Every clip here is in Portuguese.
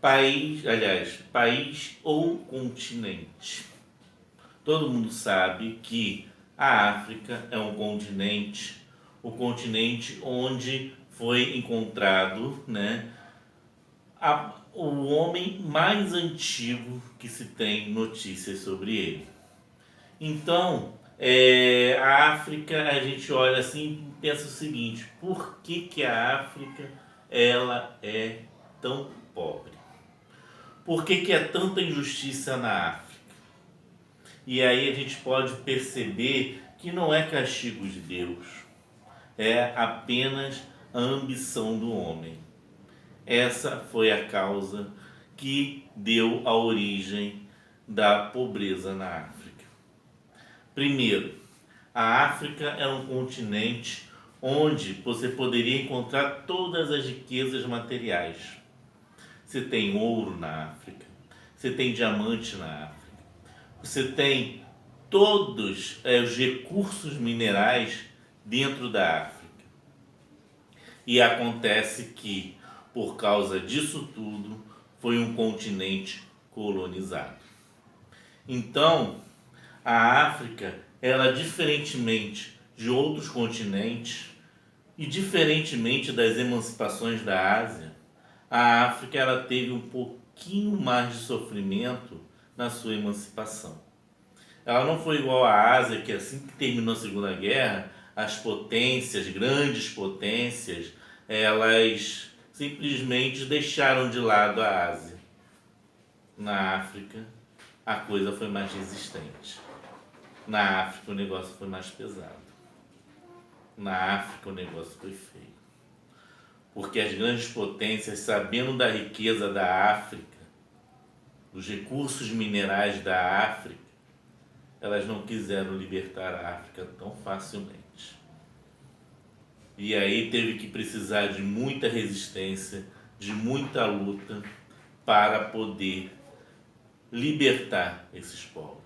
país ou continente. Todo mundo sabe que a África é um continente, o continente onde foi encontrado, né, o homem mais antigo que se tem notícias sobre ele. Então, a África, a gente olha assim e pensa o seguinte: por que a África ela é tão pobre? Por que é tanta injustiça na África? E aí a gente pode perceber que não é castigo de Deus, é apenas a ambição do homem. Essa foi a causa que deu a origem da pobreza na África. Primeiro, a África é um continente onde você poderia encontrar todas as riquezas materiais. Você tem ouro na África, você tem diamante na África, você tem todos os recursos minerais dentro da África. E acontece que, por causa disso tudo, foi um continente colonizado. Então, a África, ela diferentemente de outros continentes e diferentemente das emancipações da Ásia, a África ela teve um pouquinho mais de sofrimento na sua emancipação. Ela não foi igual à Ásia, que assim que terminou a Segunda Guerra, as potências, grandes potências, elas simplesmente deixaram de lado a Ásia. Na África, a coisa foi mais resistente. Na África, o negócio foi mais pesado. Na África, o negócio foi feio. Porque as grandes potências, sabendo da riqueza da África, dos recursos minerais da África, elas não quiseram libertar a África tão facilmente. E aí teve que precisar de muita resistência, de muita luta para poder libertar esses povos.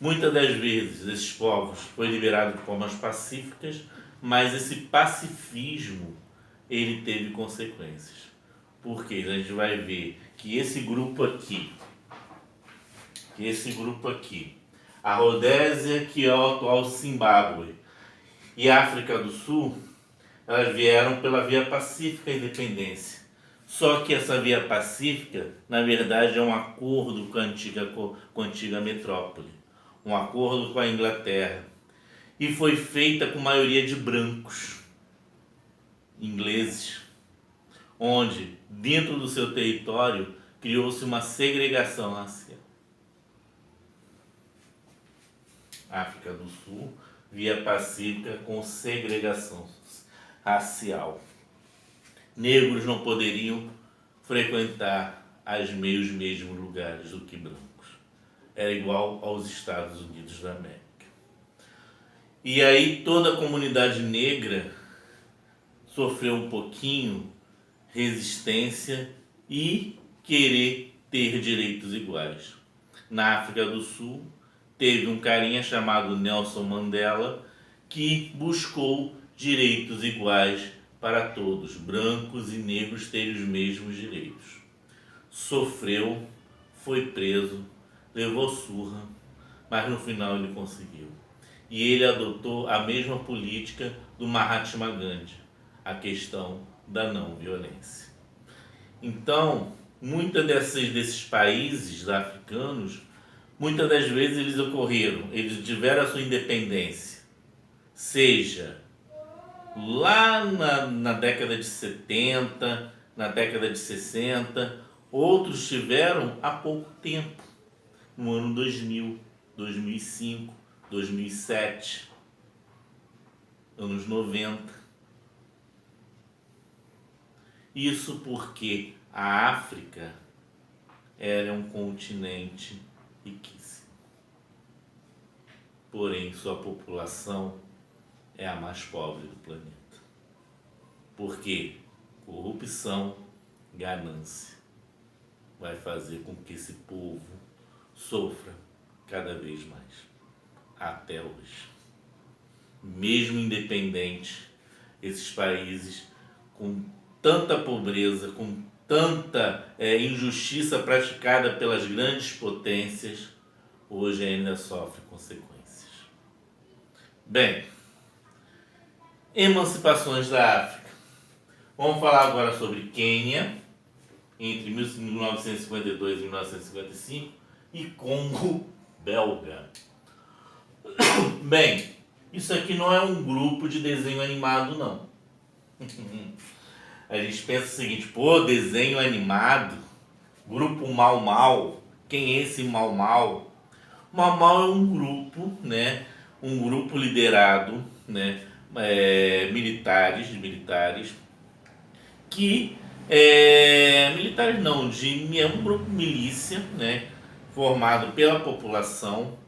Muitas das vezes esses povos foi liberado de formas pacíficas, mas esse pacifismo ele teve consequências. Porque a gente vai ver que esse grupo aqui, a Rodésia, que é o atual Zimbábue, e a África do Sul, elas vieram pela via pacífica à independência. Só que essa via pacífica, na verdade, é um acordo com a antiga metrópole, um acordo com a Inglaterra, e foi feita com maioria de brancos, ingleses, onde, dentro do seu território, criou-se uma segregação racial. África do Sul, via pacífica com segregação racial. Negros não poderiam frequentar os mesmos lugares do que brancos. Era igual aos Estados Unidos da América. E aí toda a comunidade negra sofreu um pouquinho resistência e querer ter direitos iguais. Na África do Sul, teve um carinha chamado Nelson Mandela que buscou direitos iguais para todos, brancos e negros terem os mesmos direitos. Sofreu, foi preso, levou surra, mas no final ele conseguiu. E ele adotou a mesma política do Mahatma Gandhi, a questão da não violência. Então, muitos desses países africanos, muitas das vezes eles tiveram a sua independência, seja lá na década de 70, na década de 60, outros tiveram há pouco tempo, no ano 2000, 2005, 2007, anos 90. Isso porque a África era um continente riquíssimo. Porém, sua população é a mais pobre do planeta. Porque corrupção, ganância vai fazer com que esse povo sofra cada vez mais. Até hoje. Mesmo independente, esses países com tanta pobreza, com tanta injustiça praticada pelas grandes potências, hoje ainda sofre consequências. Bem, emancipações da África. Vamos falar agora sobre Quênia, entre 1952 e 1955, e Congo belga. Bem, isso aqui não é um grupo de desenho animado, não. A gente pensa o seguinte, pô, desenho animado, grupo Mau Mau, quem é esse Mau Mau? Mau Mau é um grupo, né? Um grupo liderado, né? Militares, que militares não, é um grupo milícia, né? Formado pela população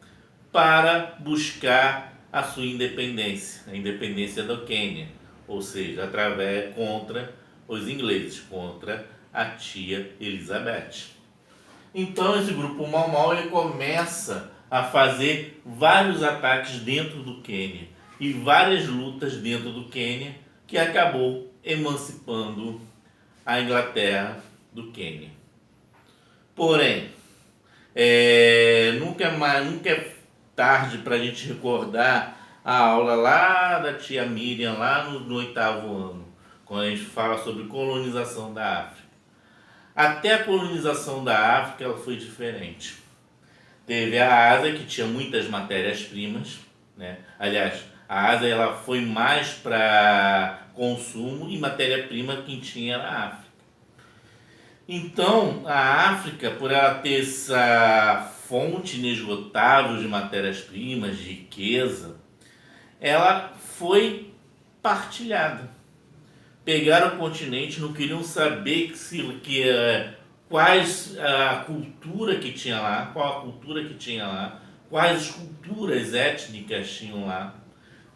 para buscar a sua independência, a independência do Quênia, ou seja, contra os ingleses, contra a tia Elizabeth. Então esse grupo Mau Mau ele começa a fazer vários ataques dentro do Quênia e várias lutas dentro do Quênia, que acabou emancipando a Inglaterra do Quênia. Porém, nunca é tarde para a gente recordar a aula lá da tia Miriam, lá no 8º ano, quando a gente fala sobre colonização da África. Até a colonização da África ela foi diferente. Teve a Ásia, que tinha muitas matérias-primas, né? Aliás, a Ásia ela foi mais para consumo e matéria-prima quem tinha era a África. Então, a África, por ela ter essa fonte inesgotável de matérias-primas, de riqueza, ela foi partilhada. Pegaram o continente, não queriam saber quais a cultura que tinha lá, qual a cultura que tinha lá, quais culturas étnicas tinham lá.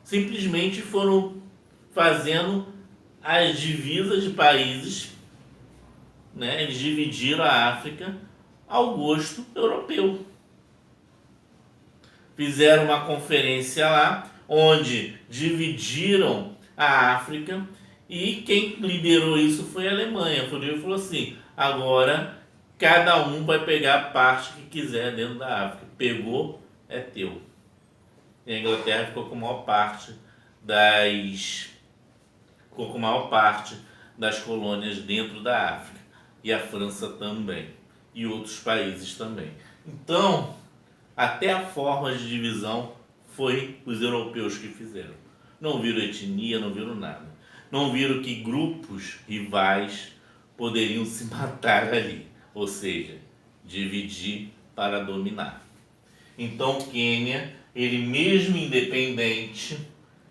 Simplesmente foram fazendo as divisas de países, né? Eles dividiram a África ao gosto europeu. Fizeram uma conferência lá, onde dividiram a África, e quem liderou isso foi a Alemanha. Ele falou assim, agora cada um vai pegar a parte que quiser dentro da África. Pegou, é teu. E a Inglaterra ficou com a maior parte das colônias dentro da África. E a França também. E outros países também. Então, até a forma de divisão foi os europeus que fizeram. Não viram etnia, não viram nada. Não viram que grupos rivais poderiam se matar ali. Ou seja, dividir para dominar. Então, Quênia, ele mesmo independente,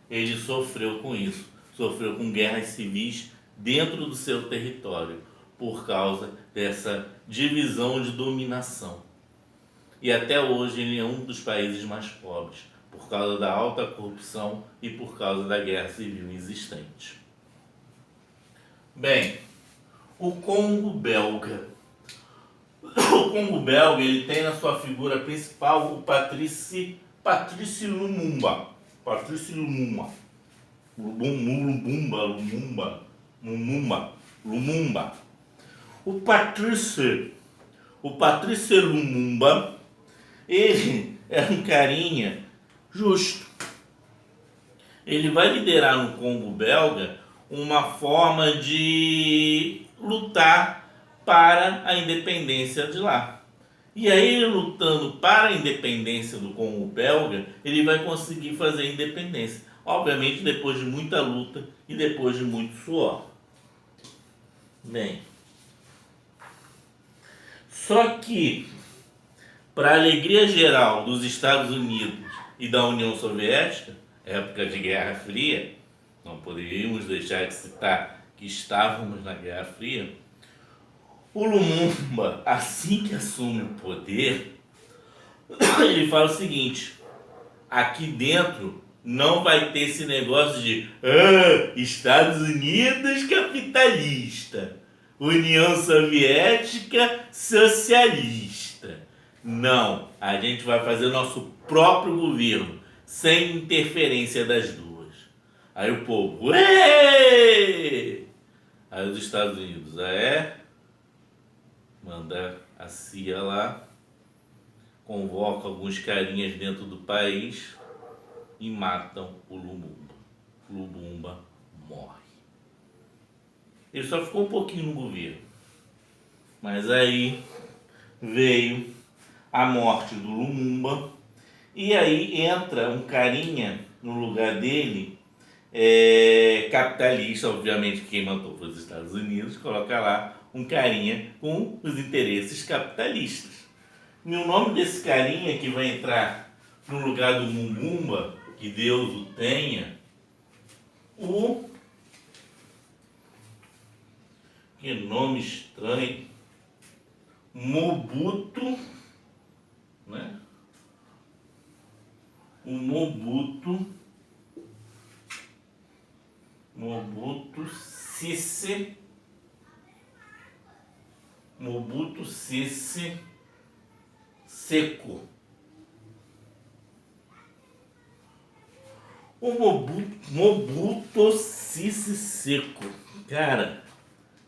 ele sofreu com isso. Sofreu com guerras civis dentro do seu território, por causa dessa divisão de dominação. E até hoje ele é um dos países mais pobres, por causa da alta corrupção e por causa da guerra civil existente. Bem, o Congo belga. O Congo belga ele tem na sua figura principal o Patrice Lumumba. Patrice Lumumba. Lumumba. O Patrice Lumumba, ele é um carinha justo. Ele vai liderar no Congo belga uma forma de lutar para a independência de lá. E aí, ele lutando para a independência do Congo belga, ele vai conseguir fazer a independência. Obviamente, depois de muita luta e depois de muito suor. Bem, só que, para a alegria geral dos Estados Unidos e da União Soviética, época de Guerra Fria, não poderíamos deixar de citar que estávamos na Guerra Fria, o Lumumba, assim que assume o poder, ele fala o seguinte, aqui dentro não vai ter esse negócio de Estados Unidos capitalista, União Soviética socialista. Não, a gente vai fazer o nosso próprio governo, sem interferência das duas. Aí o povo, ué! Aí os Estados Unidos, Manda a CIA lá, convoca alguns carinhas dentro do país e matam o Lumumba. O Lumumba morre. Ele só ficou um pouquinho no governo. Mas aí veio a morte do Lumumba e aí entra um carinha no lugar dele, capitalista, obviamente quem mandou foi os Estados Unidos, coloca lá um carinha com os interesses capitalistas. E o nome desse carinha que vai entrar no lugar do Lumumba, que Deus o tenha, que nome estranho, Mobutu, né? O Mobutu Sese Seko. O Mobutu Sese Seko, cara,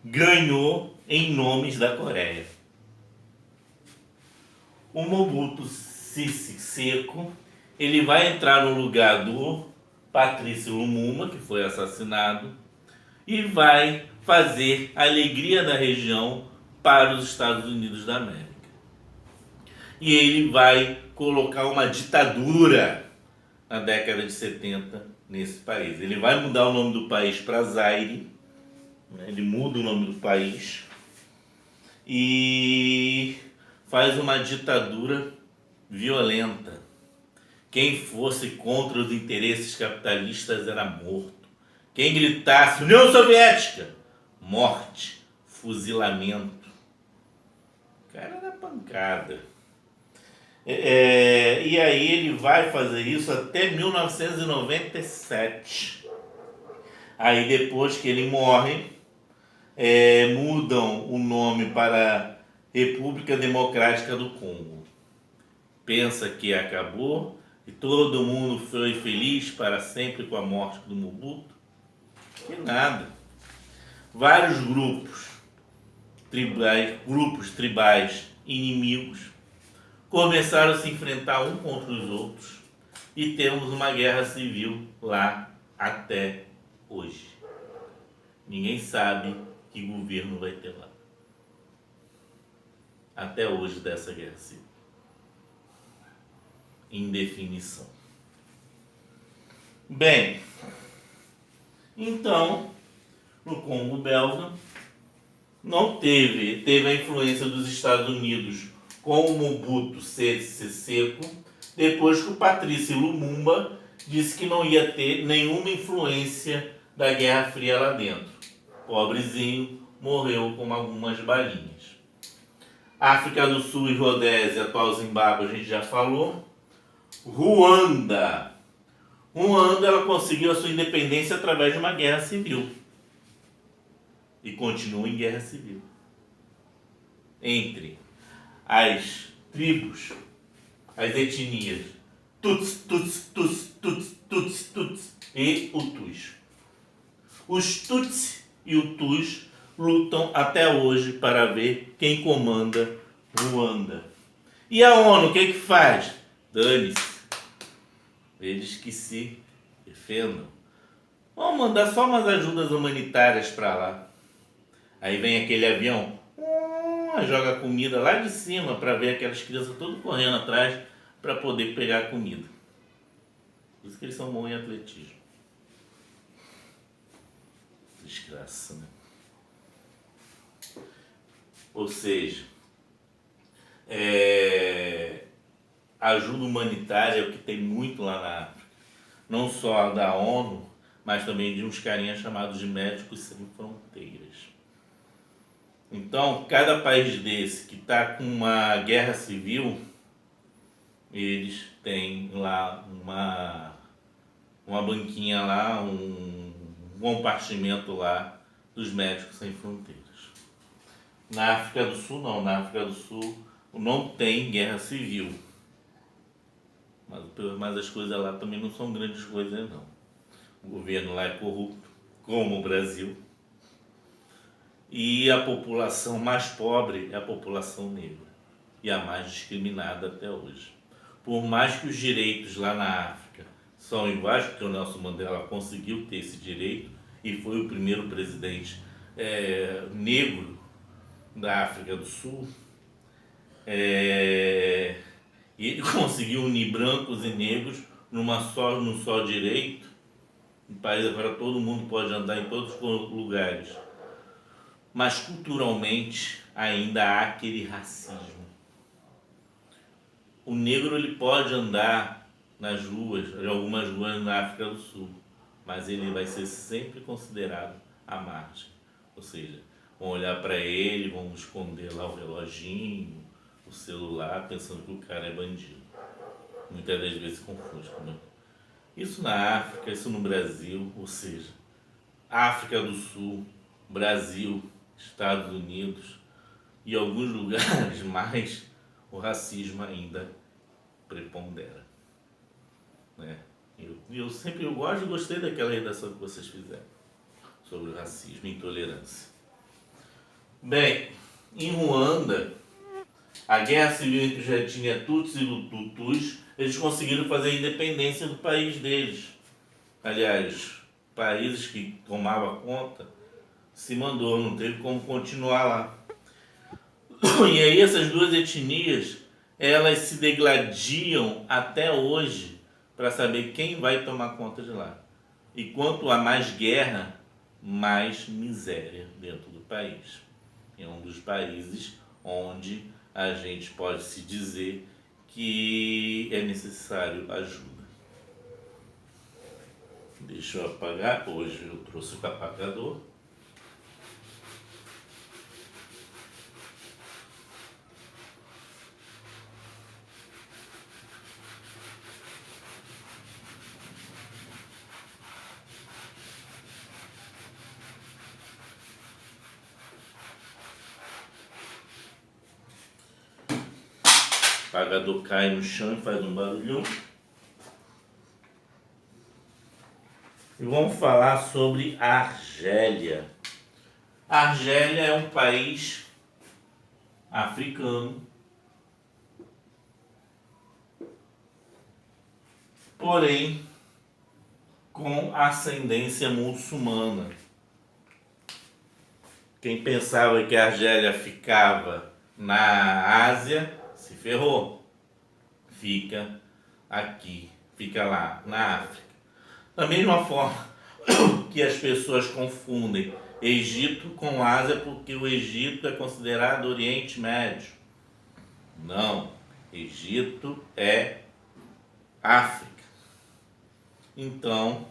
ganhou em nomes da Coreia. O Mobutu Sese Seko, ele vai entrar no lugar do Patrice Lumumba, que foi assassinado, e vai fazer a alegria da região para os Estados Unidos da América. E ele vai colocar uma ditadura na década de 70 nesse país. Ele vai mudar o nome do país para Zaire, né? Ele muda o nome do país e faz uma ditadura violenta. Quem fosse contra os interesses capitalistas era morto. Quem gritasse União Soviética, morte, fuzilamento. O cara era pancada. E aí ele vai fazer isso até 1997. Aí depois que ele morre, mudam o nome para República Democrática do Congo. Pensa que acabou e todo mundo foi feliz para sempre com a morte do Mobutu? Que nada. Vários grupos tribais inimigos começaram a se enfrentar um contra os outros e temos uma guerra civil lá até hoje. Ninguém sabe que governo vai ter lá. Até hoje dessa guerra civil. Indefinição. Bem, então, no Congo belga, não teve a influência dos Estados Unidos com o Mobutu Sese Seko, depois que o Patrice Lumumba disse que não ia ter nenhuma influência da Guerra Fria lá dentro. Pobrezinho, morreu com algumas balinhas. África do Sul e Rodésia, atual Zimbábue, a gente já falou. Ruanda, ela conseguiu a sua independência através de uma guerra civil. E continua em guerra civil. Entre as tribos, as etnias Tuts e Hutus. Os Tuts e Hutus lutam até hoje para ver quem comanda Ruanda. E a ONU, o que faz? Dane-se. Eles que se defendam. Vamos mandar só umas ajudas humanitárias para lá. Aí vem aquele avião, joga comida lá de cima para ver aquelas crianças todas correndo atrás para poder pegar comida. Por isso que eles são bons em atletismo. Desgraça, né? Ou seja, ajuda humanitária é o que tem muito lá na África. Não só da ONU, mas também de uns carinhas chamados de Médicos Sem Fronteiras. Então, cada país desse que está com uma guerra civil, eles têm lá uma banquinha lá, um compartimento lá dos Médicos Sem Fronteiras. Na África do Sul não, na África do Sul não tem guerra civil. Mas as coisas lá também não são grandes coisas não. O governo lá é corrupto, como o Brasil. e a população mais pobre é a população negra e a mais discriminada até hoje. Por mais que os direitos lá na África são iguais, porque o Nelson Mandela conseguiu ter esse direito e foi o primeiro presidente negro da África do Sul, e ele conseguiu unir brancos e negros num só direito. No país agora todo mundo pode andar em todos os lugares, mas culturalmente ainda há aquele racismo. O negro ele pode andar nas ruas, em algumas ruas na África do Sul, mas ele vai ser sempre considerado à margem. Ou seja, vão olhar para ele, vão esconder lá o reloginho, o celular, pensando que o cara é bandido. Muitas das vezes se confunde com isso na África, isso no Brasil, ou seja, África do Sul, Brasil, Estados Unidos e alguns lugares mais, o racismo ainda prepondera, né? Eu sempre gostei daquela redação que vocês fizeram sobre o racismo e intolerância. Bem, em Ruanda, a guerra civil entre os etnia Tutsi e Hutus, eles conseguiram fazer a independência do país deles. Aliás, países que tomavam conta se mandou, não teve como continuar lá. E aí essas duas etnias, elas se degladiam até hoje para saber quem vai tomar conta de lá. E quanto a mais guerra, mais miséria dentro do país. É um dos países onde a gente pode se dizer que é necessário ajuda. Deixa eu apagar, hoje eu trouxe o apagador. O apagador cai no chão e faz um barulhão. E vamos falar sobre a Argélia. A Argélia é um país africano, porém com ascendência muçulmana. Quem pensava que a Argélia ficava na Ásia, se ferrou. Fica aqui, fica lá, na África. Da mesma forma que as pessoas confundem Egito com Ásia, porque o Egito é considerado Oriente Médio. Não, Egito é África. Então,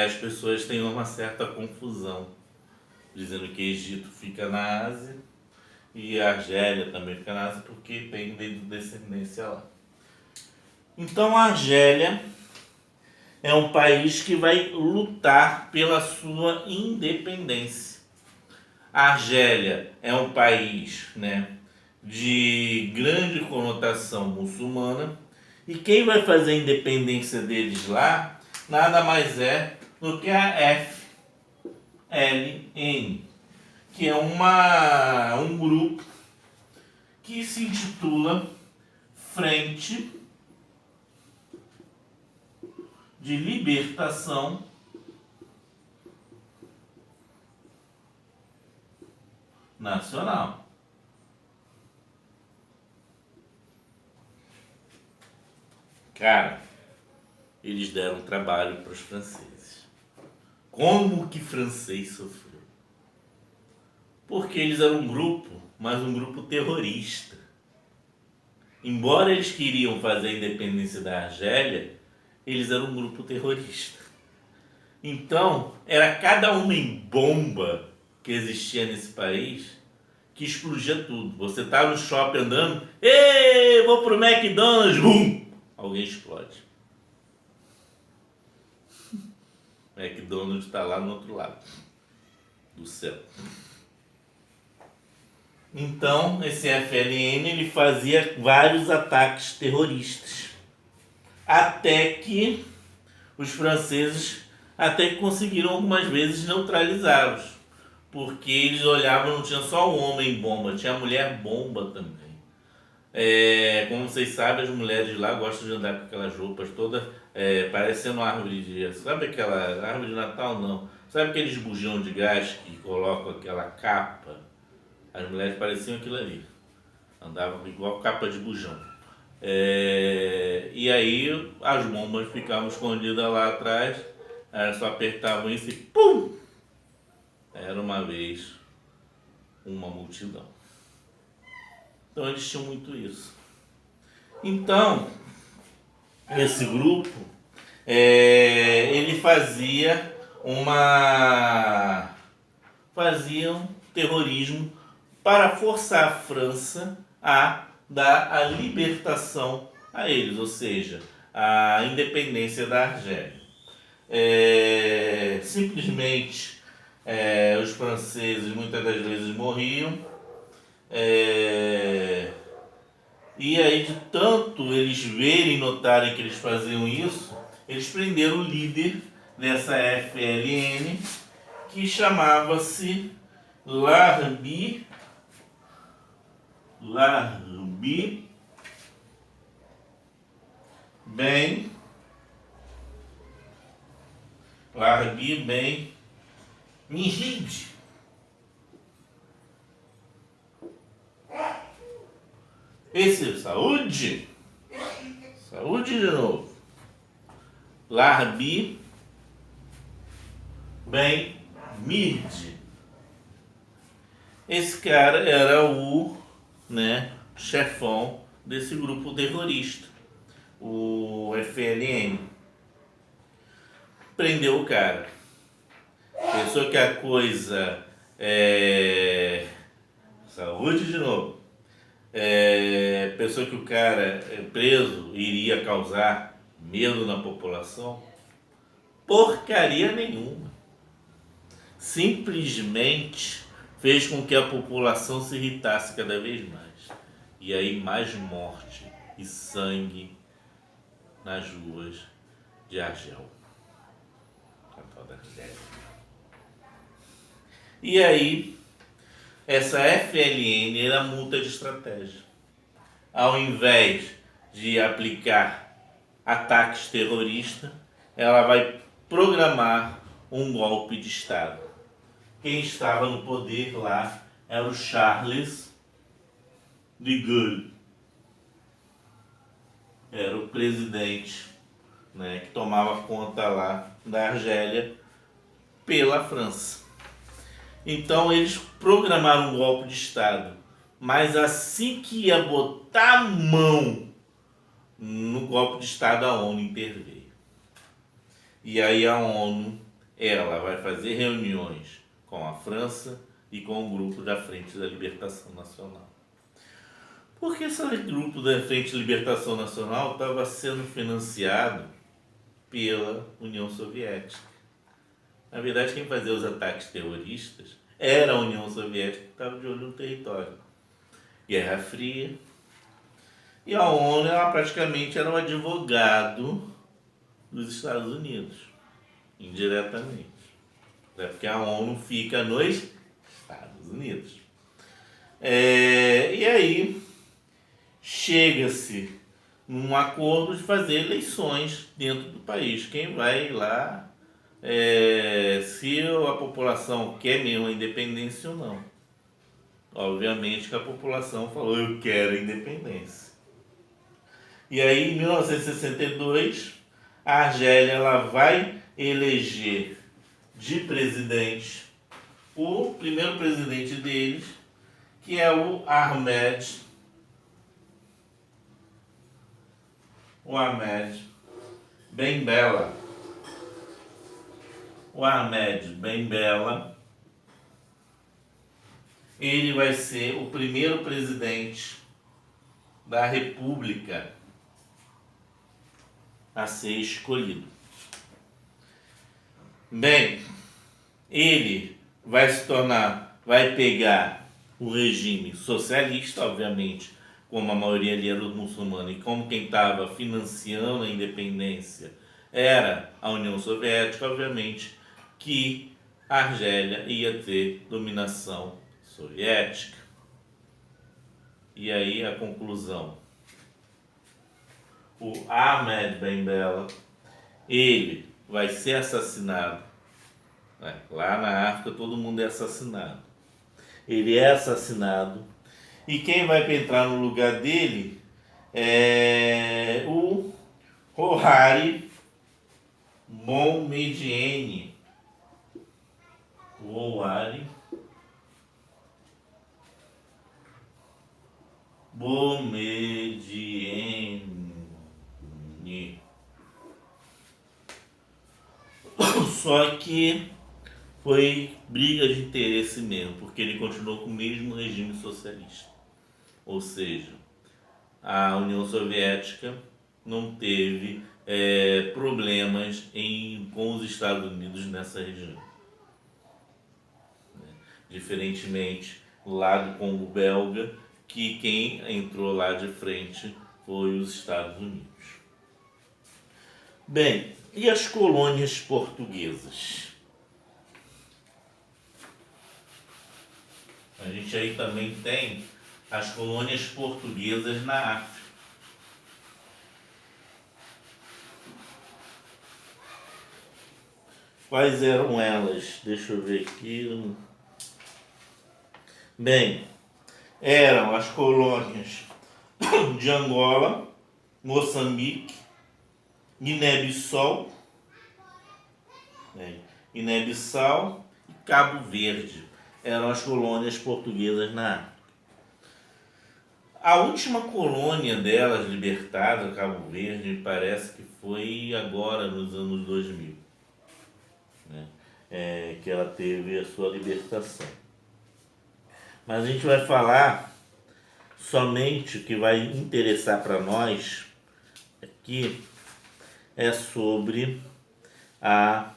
as pessoas têm uma certa confusão, dizendo que Egito fica na Ásia e a Argélia também fica na Ásia, porque tem descendência lá. Então a Argélia é um país que vai lutar pela sua independência. A Argélia é um país, de grande conotação muçulmana, e quem vai fazer a independência deles lá nada mais é do que a FLN, que é um grupo que se intitula Frente de Libertação Nacional. Cara, eles deram trabalho para os franceses. Como que francês sofreu? Porque eles eram um grupo, mas um grupo terrorista. Embora eles queriam fazer a independência da Argélia, eles eram um grupo terrorista. Então, era cada homem-bomba que existia nesse país que explodia tudo. Você tá no shopping andando, ei, vou pro McDonald's, bum! Alguém explode. McDonald's tá lá no outro lado do céu. Então, esse FLN, ele fazia vários ataques terroristas. Até que os franceses conseguiram algumas vezes neutralizá-los. porque eles olhavam, não tinha só o homem bomba, tinha a mulher bomba também. Como vocês sabem, as mulheres lá gostam de andar com aquelas roupas todas parecendo uma árvore de... Sabe aquela árvore de Natal? Não. Sabe aqueles bujão de gás que colocam aquela capa? As mulheres pareciam aquilo ali. Andavam igual capa de bujão. E aí as bombas ficavam escondidas lá atrás, elas só apertavam isso e pum! Era uma vez uma multidão. Então eles tinham muito isso. Então, esse grupo, ele fazia um terrorismo para forçar a França a dar a libertação a eles, ou seja, a independência da Argélia. Simplesmente os franceses muitas das vezes morriam, e aí de tanto eles verem e notarem que eles faziam isso, eles prenderam o líder dessa FLN, que chamava-se Larbi Ben Mihrid. Esse saúde de novo. Larbi Ben Mihrid. Esse cara era o chefão desse grupo terrorista, o FLN. Prendeu o cara. Pensou que a coisa saúde de novo. Pensou que o cara preso iria causar medo na população? Porcaria nenhuma. Simplesmente fez com que a população se irritasse cada vez mais. E aí mais morte e sangue nas ruas de Argel. E aí, essa FLN era multa de estratégia. Ao invés de aplicar ataques terroristas, ela vai programar um golpe de Estado. Quem estava no poder lá era o Charles de Gaulle. Era o presidente, que tomava conta lá da Argélia pela França. Então eles programaram um golpe de Estado, mas assim que ia botar a mão no golpe de Estado, a ONU interveio. E aí a ONU, ela vai fazer reuniões com a França e com o grupo da Frente da Libertação Nacional. Porque esse grupo da Frente de Libertação Nacional estava sendo financiado pela União Soviética. Na verdade, quem fazia os ataques terroristas era a União Soviética, que estava de olho no território. Guerra Fria. E a ONU, ela praticamente era o advogado dos Estados Unidos, indiretamente. Porque a ONU fica nos Estados Unidos. E aí, chega-se num acordo de fazer eleições dentro do país. Quem vai lá, se a população quer mesmo a independência ou não. Obviamente que a população falou, eu quero a independência. E aí, em 1962, a Argélia ela vai eleger de presidente o primeiro presidente deles, que é o Ahmed Ben Bella. O Ahmed Ben Bella, ele vai ser o primeiro presidente da República a ser escolhido. Bem, ele vai pegar o regime socialista, obviamente, como a maioria ali era muçulmana, e como quem estava financiando a independência era a União Soviética, obviamente que a Argélia ia ter dominação soviética. E aí a conclusão. O Ahmed Ben Bella, ele vai ser assassinado. Lá na África todo mundo é assassinado. Ele é assassinado. E quem vai entrar no lugar dele é o Houari Boumediene. O Houari Boumediene. Só que foi briga de interesse mesmo, porque ele continuou com o mesmo regime socialista. Ou seja, a União Soviética não teve problemas com os Estados Unidos nessa região. Diferentemente lá do Congo belga, que quem entrou lá de frente foi os Estados Unidos. Bem, e as colônias portuguesas? A gente aí também tem as colônias portuguesas na África. Quais eram elas? Deixa eu ver aqui. Bem, eram as colônias de Angola, Moçambique, Guiné-Bissau, Guiné-Bissau e Cabo Verde. Eram as colônias portuguesas na África. A última colônia delas libertada, Cabo Verde, parece que foi agora nos anos 2000, né? Que ela teve a sua libertação. Mas a gente vai falar somente o que vai interessar para nós aqui sobre a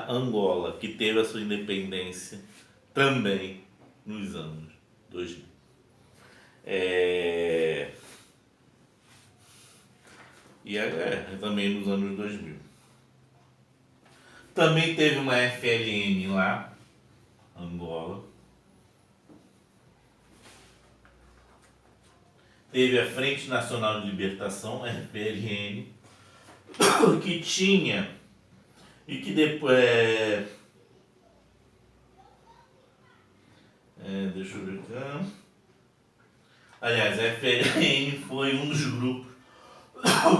Angola, que teve a sua independência também nos anos 2000. Também nos anos 2000. Também teve uma FLN lá, Angola. Teve a Frente Nacional de Libertação, FLN, que tinha e que depois deixa eu ver aqui. Aliás, a FLN foi um dos grupos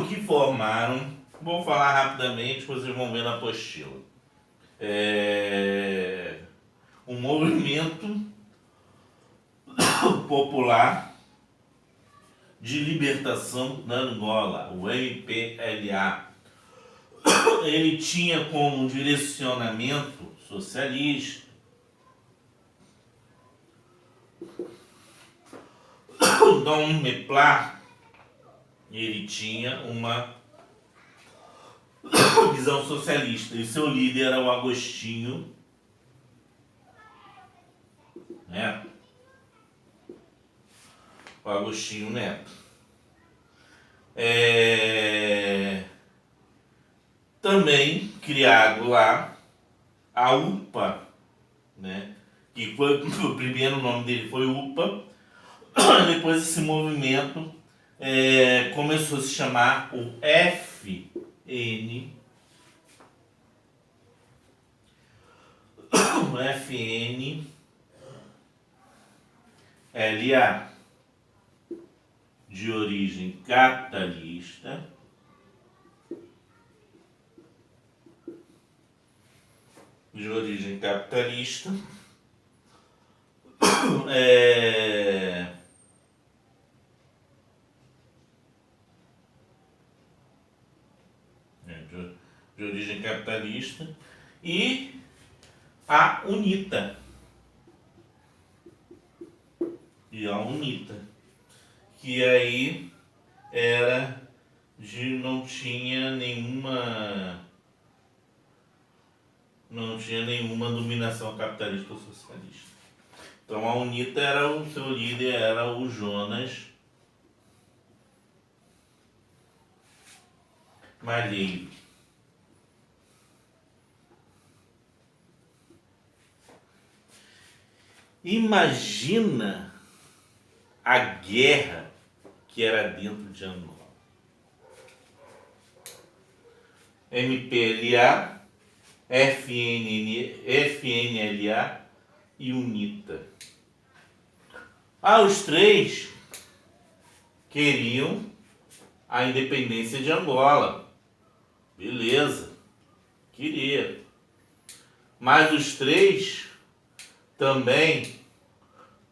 que formaram. Vou falar rapidamente, vocês vão ver na apostila. Um movimento popular de libertação da Angola, o MPLA. Ele tinha como direcionamento socialista. Dom Meplar, ele tinha uma visão socialista e seu líder era o Agostinho Neto. O Agostinho Neto. Também criado lá a UPA, né? Que foi o primeiro nome dele foi UPA. Depois esse movimento começou a se chamar o FNLA, de origem capitalista, de origem capitalista, e a UNITA. Que aí não tinha nenhuma dominação capitalista ou socialista. Então a UNITA o seu líder era o Jonas Malheiro. Imagina a guerra que era dentro de Angola. MPLA, FNLA e UNITA. Os três queriam a independência de Angola. Beleza, queria. Mas os três também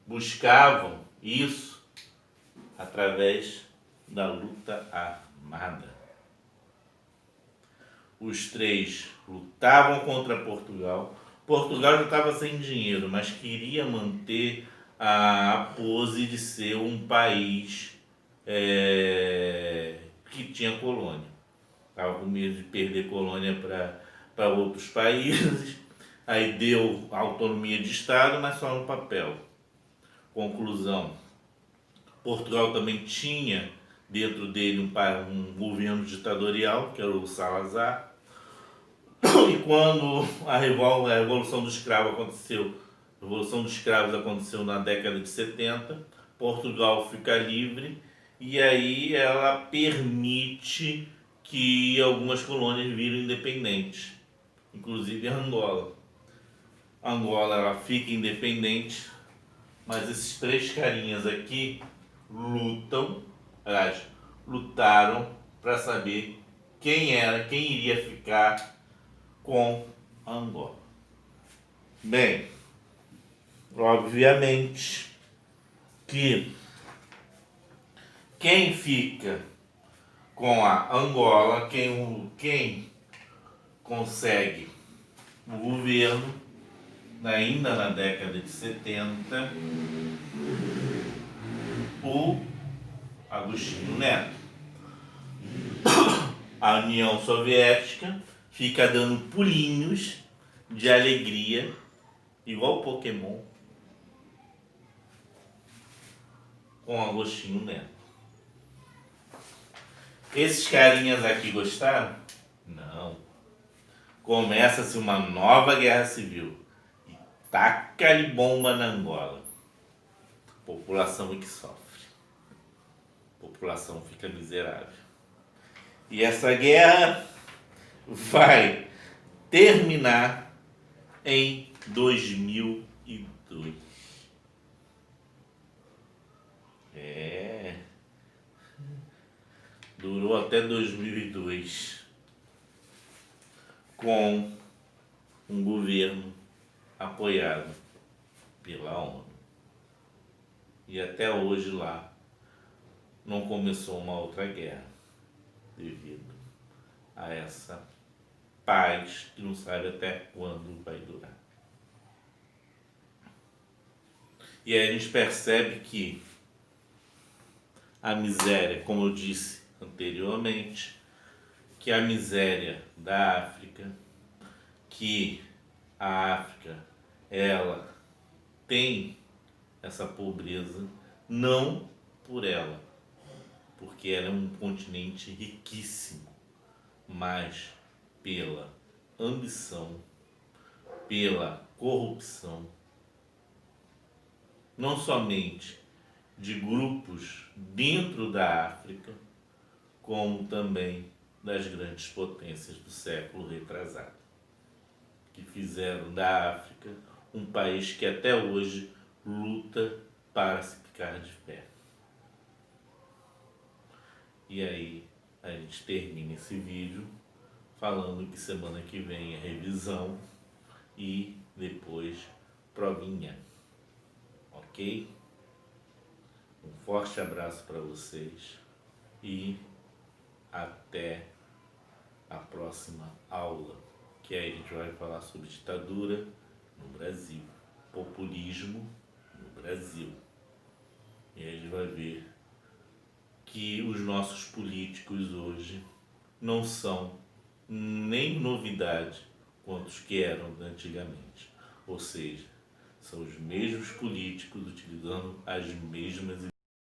buscavam isso através da luta armada. Os três lutavam contra Portugal. Portugal já estava sem dinheiro, mas queria manter a pose de ser um país que tinha colônia. Estava com medo de perder colônia para outros países. Aí deu autonomia de Estado, mas só no papel. Conclusão: Portugal também tinha dentro dele um governo ditatorial, que era o Salazar. E quando a Revolução dos Escravos aconteceu, a Revolução dos Escravos aconteceu na década de 70, Portugal fica livre e aí ela permite que algumas colônias viram independentes, inclusive Angola. Angola ela fica independente, mas esses três carinhas aqui lutaram para saber quem iria ficar com Angola. Bem, obviamente que quem fica com a Angola, quem consegue o governo, ainda na década de 70, o Agostinho Neto. A União Soviética fica dando pulinhos de alegria, igual Pokémon, com Agostinho Neto. Esses carinhas aqui gostaram? Não. Começa-se uma nova guerra civil. E taca-lhe bomba na Angola. População é que sofre. População fica miserável. E essa guerra vai terminar em 2002. Durou até 2002, com um governo apoiado pela ONU. E até hoje lá não começou uma outra guerra, devido a essa paz que não sabe até quando vai durar. E aí a gente percebe que a miséria, como eu disse anteriormente, que a miséria da África, que a África, ela tem essa pobreza não por ela, porque ela é um continente riquíssimo, mas pela ambição, pela corrupção, não somente de grupos dentro da África, como também das grandes potências do século retrasado, que fizeram da África um país que até hoje luta para se ficar de pé. E aí a gente termina esse vídeo falando que semana que vem é revisão e depois provinha, ok? Um forte abraço para vocês e até a próxima aula, que aí a gente vai falar sobre ditadura no Brasil, populismo no Brasil. E aí a gente vai ver que os nossos políticos hoje não são nem novidade quanto os que eram antigamente. Ou seja, são os mesmos políticos utilizando as mesmas